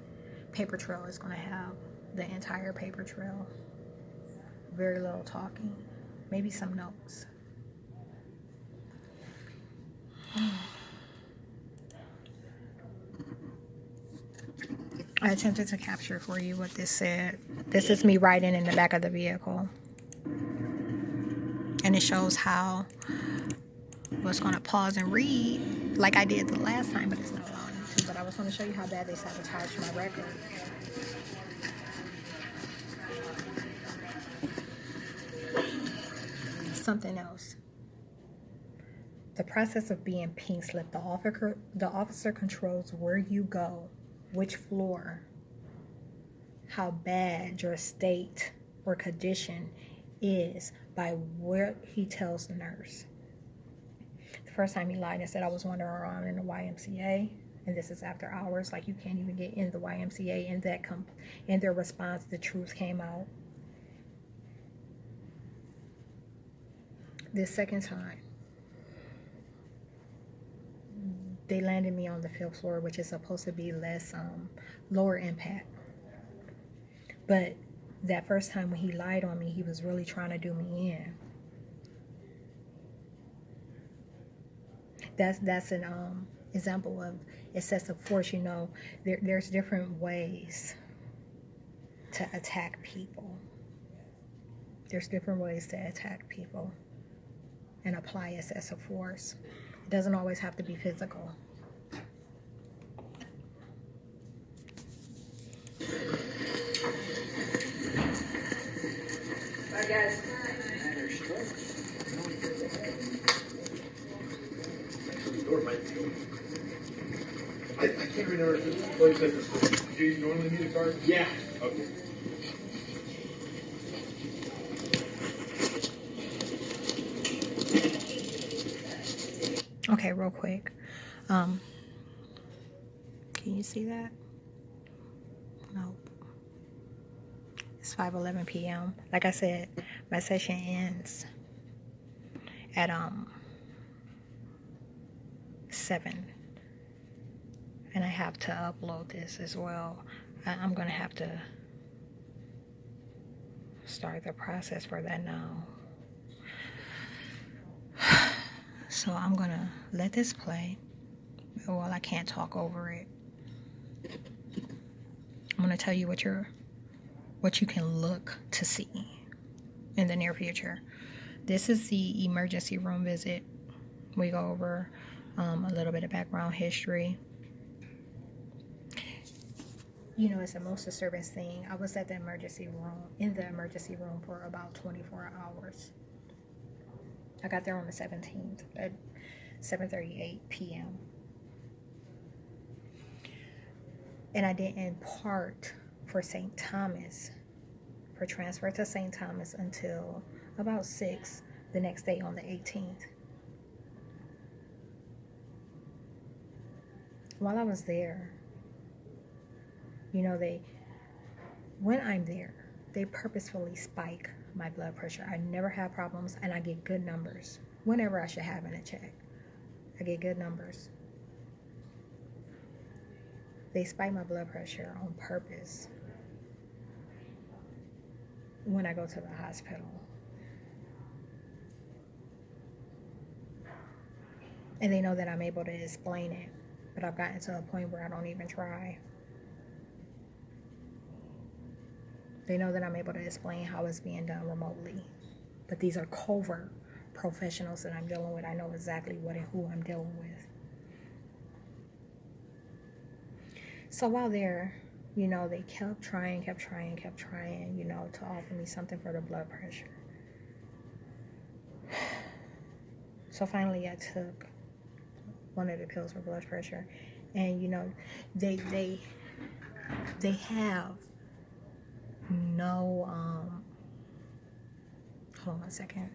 paper trail is going to have the entire paper trail. Very little talking, maybe some notes. I attempted to capture for you what this said. This is me writing in the back of the vehicle. And it shows how I was going to pause and read like I did the last time, but it's not allowing me to. But I was going to show you how bad they sabotaged my record. Something else. The process of being pink slip. The officer controls where you go, which floor, how bad your state or condition is by what he tells the nurse. The first time he lied and said I was wandering around in the YMCA, and this is after hours, like you can't even get in the YMCA. And in their response, the truth came out. This second time, they landed me on the 5th floor, which is supposed to be less, lower impact. But that first time when he lied on me, he was really trying to do me in. That's an example of excessive force. You know, there's different ways to attack people. There's different ways to attack people and apply excessive force. It doesn't always have to be physical. Bye, guys. I can't remember if this place at the store. Do you normally need a card? Yeah. Okay. Okay, real quick. Can you see that? Nope. It's 5:11 p.m. Like I said, my session ends at 7. And I have to upload this as well. I'm gonna have to start the process for that now. So I'm gonna let this play. Well, I can't talk over it. I'm gonna tell you what you can look to see in the near future. This is the emergency room visit. We go over a little bit of background history. You know, it's the most disturbing thing. I was in the emergency room for about 24 hours. I got there on the 17th at 7:38 p.m. And I didn't part for St. Thomas, for transfer to St. Thomas until about 6 the next day on the 18th. While I was there, you know, when I'm there, they purposefully spike my blood pressure. I never have problems, and I get good numbers whenever I should have in a check. I get good numbers. They spike my blood pressure on purpose when I go to the hospital. And they know that I'm able to explain it, but I've gotten to a point where I don't even try. They know that I'm able to explain how it's being done remotely. But these are covert professionals that I'm dealing with. I know exactly what and who I'm dealing with. So while there, you know, they kept trying, you know, to offer me something for the blood pressure. So finally I took one of the pills for blood pressure. And, you know, they have no, hold on one second.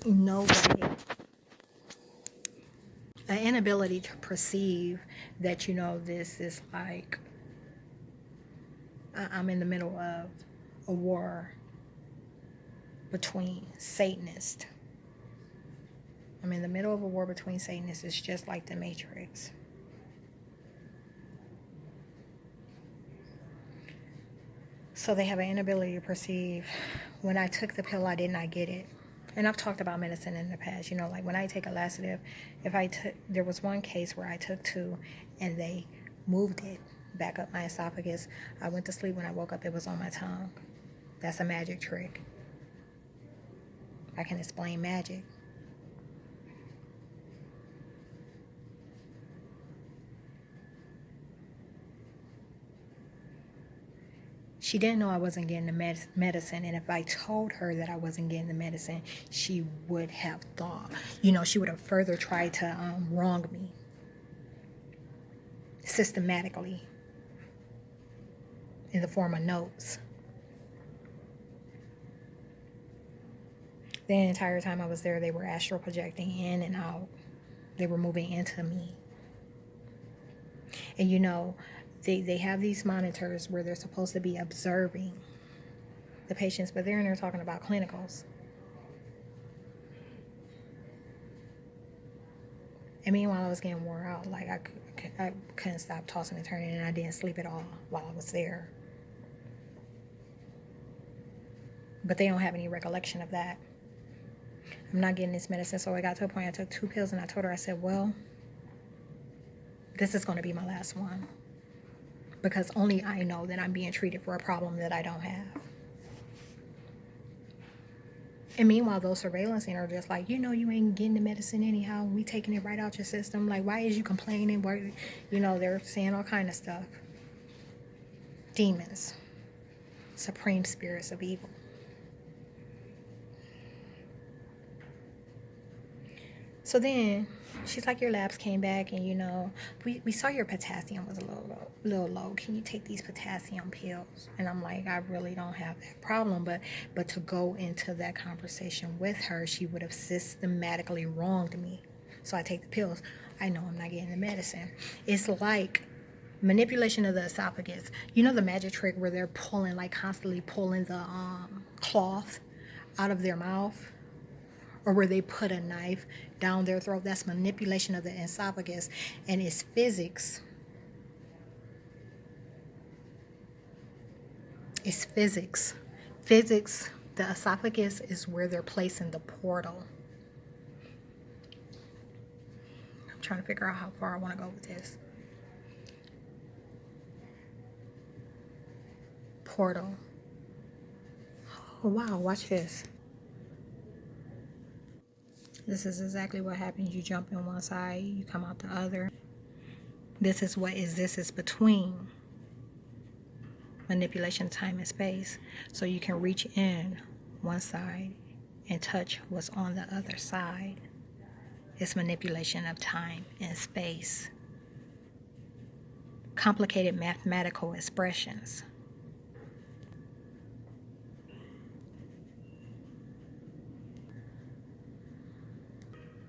No way an inability to perceive that, you know, this is like I'm in the middle of a war between Satanists. I'm in the middle of a war between Satanists. It's just like the Matrix. So they have an inability to perceive. When I took the pill, I did not get it. And I've talked about medicine in the past. You know, like when I take a laxative, there was one case where I took 2 and they moved it back up my esophagus. I went to sleep. When I woke up, it was on my tongue. That's a magic trick. I can explain magic. She didn't know I wasn't getting the medicine, and if I told her that I wasn't getting the medicine, she would have thought, you know, she would have further tried to wrong me systematically in the form of notes. The entire time I was there, they were astral projecting in and out. They were moving into me. And you know, they have these monitors where they're supposed to be observing the patients, but they're in there talking about clinicals. And meanwhile, I was getting wore out. Like I couldn't stop tossing and turning, and I didn't sleep at all while I was there. But they don't have any recollection of that. I'm not getting this medicine, so I got to a point, I took 2 pills, and I told her, I said, well, this is going to be my last one. Because only I know that I'm being treated for a problem that I don't have. And meanwhile, those surveillance are just like, you know, you ain't getting the medicine anyhow. We taking it right out your system. Like, why is you complaining? Why, you know, they're saying all kind of stuff. Demons. Supreme spirits of evil. So then she's like, your labs came back and, you know, we saw your potassium was a little low. Can you take these potassium pills? And I'm like, I really don't have that problem. But to go into that conversation with her, she would have systematically wronged me. So I take the pills. I know I'm not getting the medicine. It's like manipulation of the esophagus. You know the magic trick where they're pulling, like constantly pulling the cloth out of their mouth? Or where they put a knife down their throat. That's manipulation of the esophagus. And it's physics. It's physics. Physics, the esophagus is where they're placing the portal. I'm trying to figure out how far I want to go with this. Portal. Oh, wow, watch this. This is exactly what happens. You jump in one side, you come out the other. This is between manipulation of time and space. So you can reach in one side and touch what's on the other side. It's manipulation of time and space. Complicated mathematical expressions.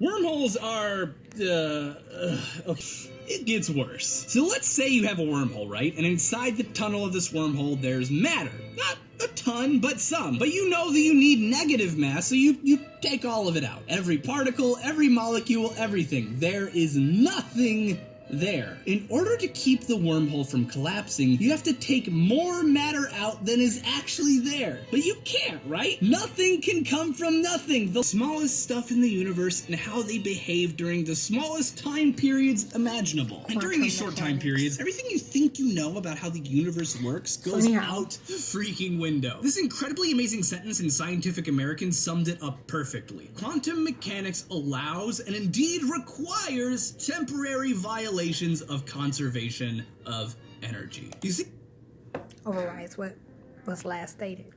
Wormholes are, it gets worse. So let's say you have a wormhole, right? And inside the tunnel of this wormhole, there's matter. Not a ton, but some. But you know that you need negative mass, so you take all of it out. Every particle, every molecule, everything. There is nothing there. In order to keep the wormhole from collapsing, you have to take more matter out than is actually there. But you can't, right? Nothing can come from nothing. The smallest stuff in the universe and how they behave during the smallest time periods imaginable. And during these short time periods, everything you think you know about how the universe works goes out the freaking window. This incredibly amazing sentence in Scientific American summed it up perfectly. Quantum mechanics allows and indeed requires temporary violations of conservation of energy. You see? Overrides what was last stated.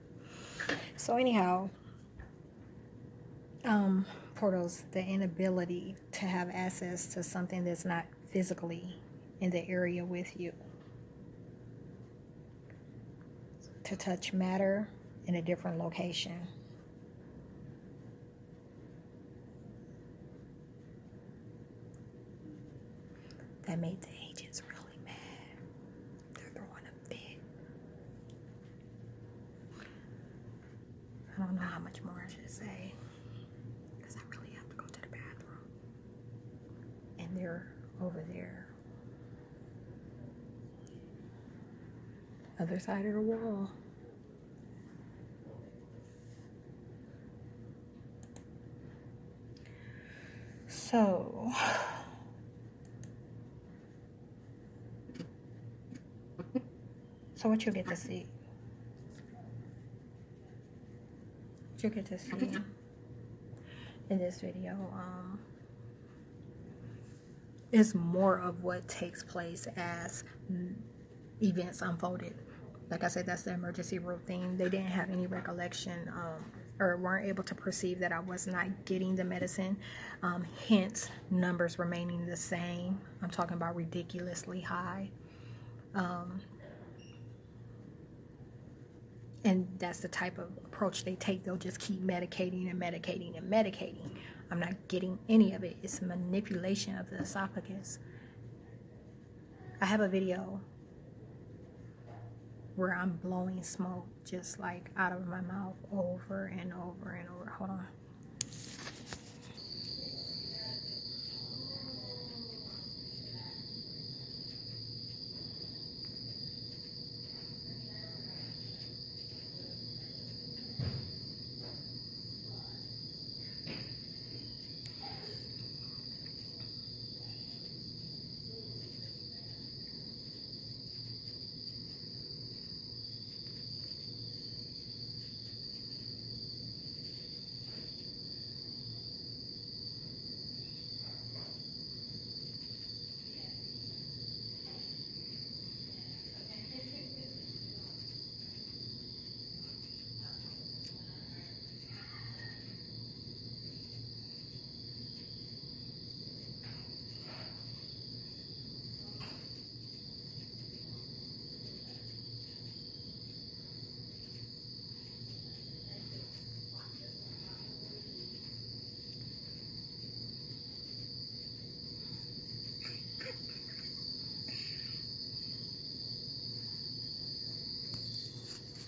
So anyhow, portals, the inability to have access to something that's not physically in the area with you. To touch matter in a different location. that made the agents really mad. They're throwing a fit. I don't know how much more I should say, because I really have to go to the bathroom. And they're over there, other side of the wall. So what you'll get to see. What you'll get to see in this video is more of what takes place as events unfolded. Like I said, that's the emergency room thing. They didn't have any recollection or weren't able to perceive that I was not getting the medicine. Hence, numbers remaining the same. I'm talking about ridiculously high. And that's the type of approach they take. They'll just keep medicating and medicating and medicating. I'm not getting any of it. It's manipulation of the esophagus. I have a video where I'm blowing smoke just like out of my mouth over and over and over. Hold on.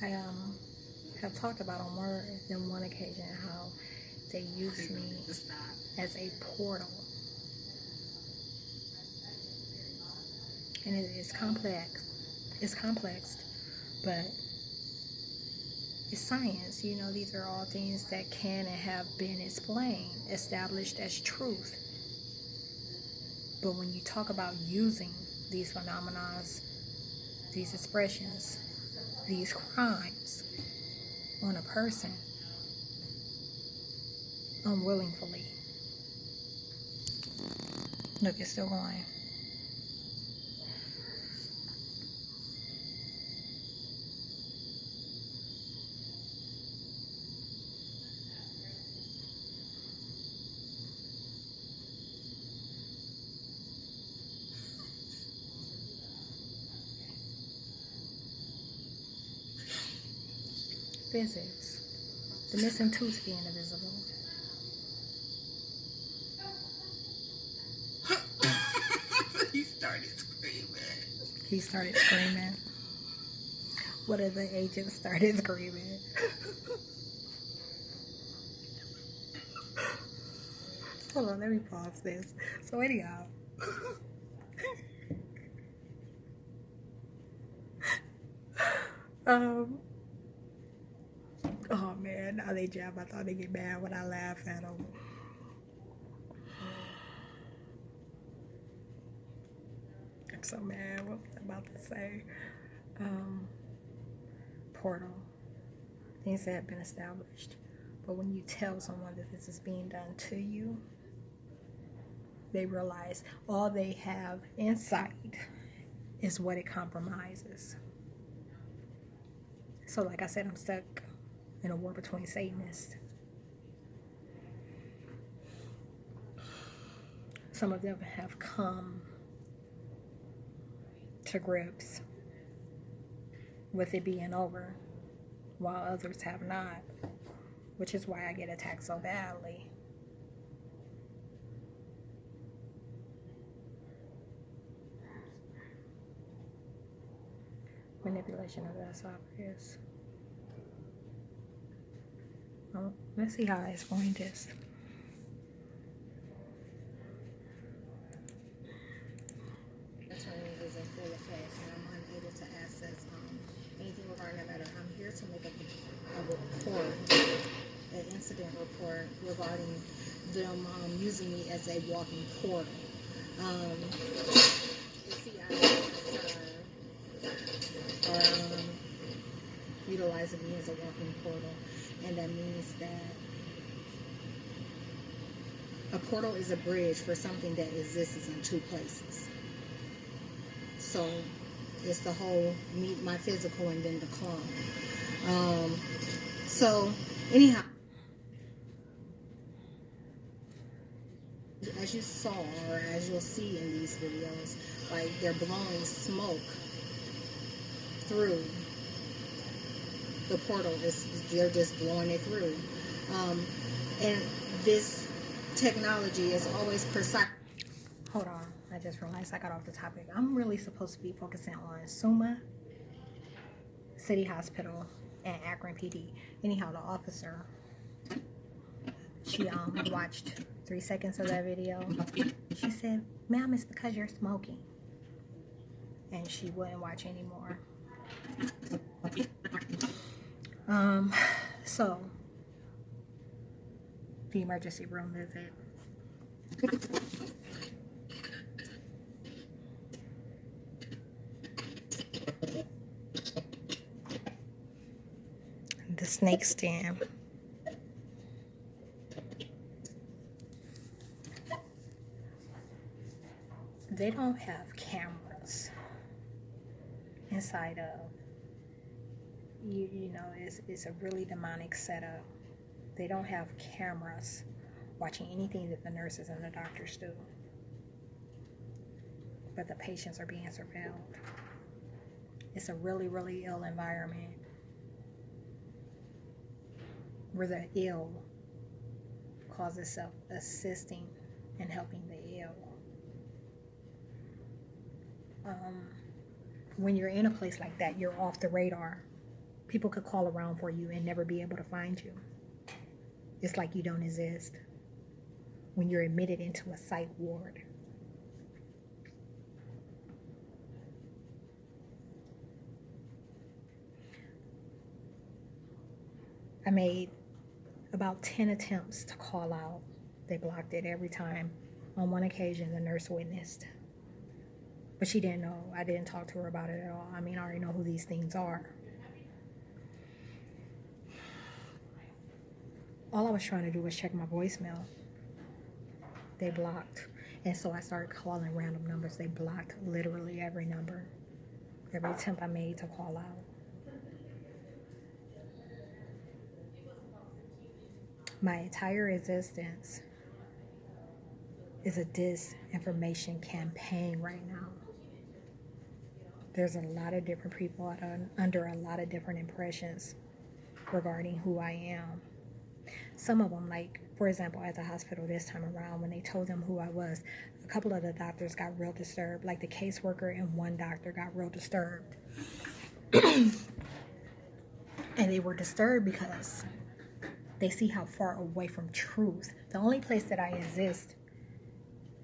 I have talked about on more than one occasion how they use me as a portal. And it's complex. It's complex, but it's science. You know, these are all things that can and have been explained, established as truth. But when you talk about using these phenomena, these expressions, these crimes on a person unwillingly. Look, it's still going. Physics. The missing tooth being invisible. He started screaming. He started screaming. One of the agents started screaming. Hold on, let me pause this. So anyhow. Oh man, now they jab. I thought they get mad when I laugh at them. I'm so mad. What was I about to say? Portal. Things that have been established. But when you tell someone that this is being done to you, they realize all they have inside is what it compromises. So like I said, I'm stuck in a war between Satanists. Some of them have come to grips with it being over, while others have not, which is why I get attacked so badly. Manipulation of the esophagus. Oh, let's see how I explain this. Attorney is in full effect, and I'm unable to access anything regarding that matter. I'm here to make a report, an incident report regarding them using me as a walking portal. The CIS are utilizing me as a walking portal, and that means that a portal is a bridge for something that exists in two places. So it's the whole meet my physical and then the clone. So anyhow, as you saw, or as you'll see in these videos, like they're blowing smoke through the portal. They're just blowing it through. And this technology is always precise. Hold on, I just realized I got off the topic. I'm really supposed to be focusing on Suma City Hospital and Akron PD. Anyhow, the officer, she watched 3 seconds of that video. She said, "Ma'am, it's because you're smoking." And she wouldn't watch anymore. So the emergency room visit. The snake stand. They don't have cameras inside of, you know, it's a really demonic setup. They don't have cameras watching anything that the nurses and the doctors do. But the patients are being surveilled. It's a really, really ill environment where the ill calls itself assisting and helping the ill. When you're in a place like that, you're off the radar. People could call around for you and never be able to find you. It's like you don't exist when you're admitted into a psych ward. I made about 10 attempts to call out. They blocked it every time. On one occasion, the nurse witnessed. But she didn't know. I didn't talk to her about it at all. I mean, I already know who these things are. All I was trying to do was check my voicemail. They blocked. And so I started calling random numbers. They blocked literally every number. Every attempt I made to call out. My entire existence is a disinformation campaign right now. There's a lot of different people under a lot of different impressions regarding who I am. Some of them, like, for example, at the hospital this time around, when they told them who I was, a couple of the doctors got real disturbed. Like the caseworker and one doctor got real disturbed. And they were disturbed because they see how far away from truth. The only place that I exist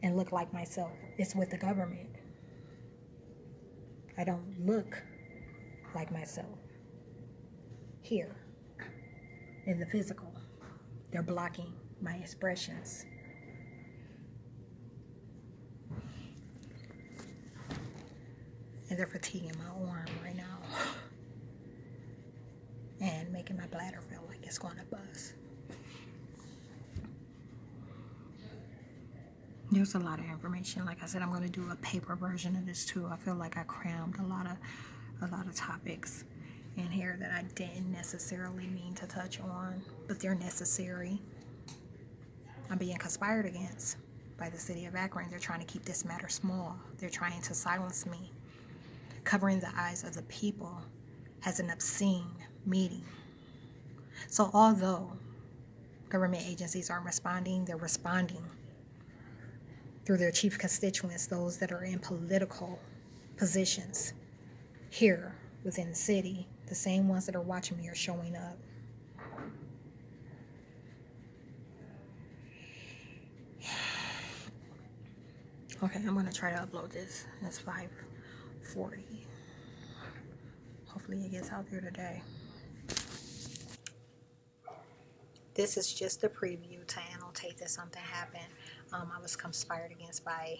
and look like myself is with the government. I don't look like myself here in the physical. They're blocking my expressions. And they're fatiguing my arm right now and making my bladder feel like it's going to bust. There's a lot of information. Like I said, I'm going to do a paper version of this too. I feel like I crammed a lot of topics in here that I didn't necessarily mean to touch on, but they're necessary. I'm being conspired against by the city of Akron. They're trying to keep this matter small. They're trying to silence me. Covering the eyes of the people has an obscene meaning. So although government agencies aren't responding, they're responding through their chief constituents, those that are in political positions here within the city. The same ones that are watching me are showing up. Okay, I'm gonna try to upload this. It's 5:40. Hopefully it gets out there today. This is just a preview to annotate that something happened. I was conspired against by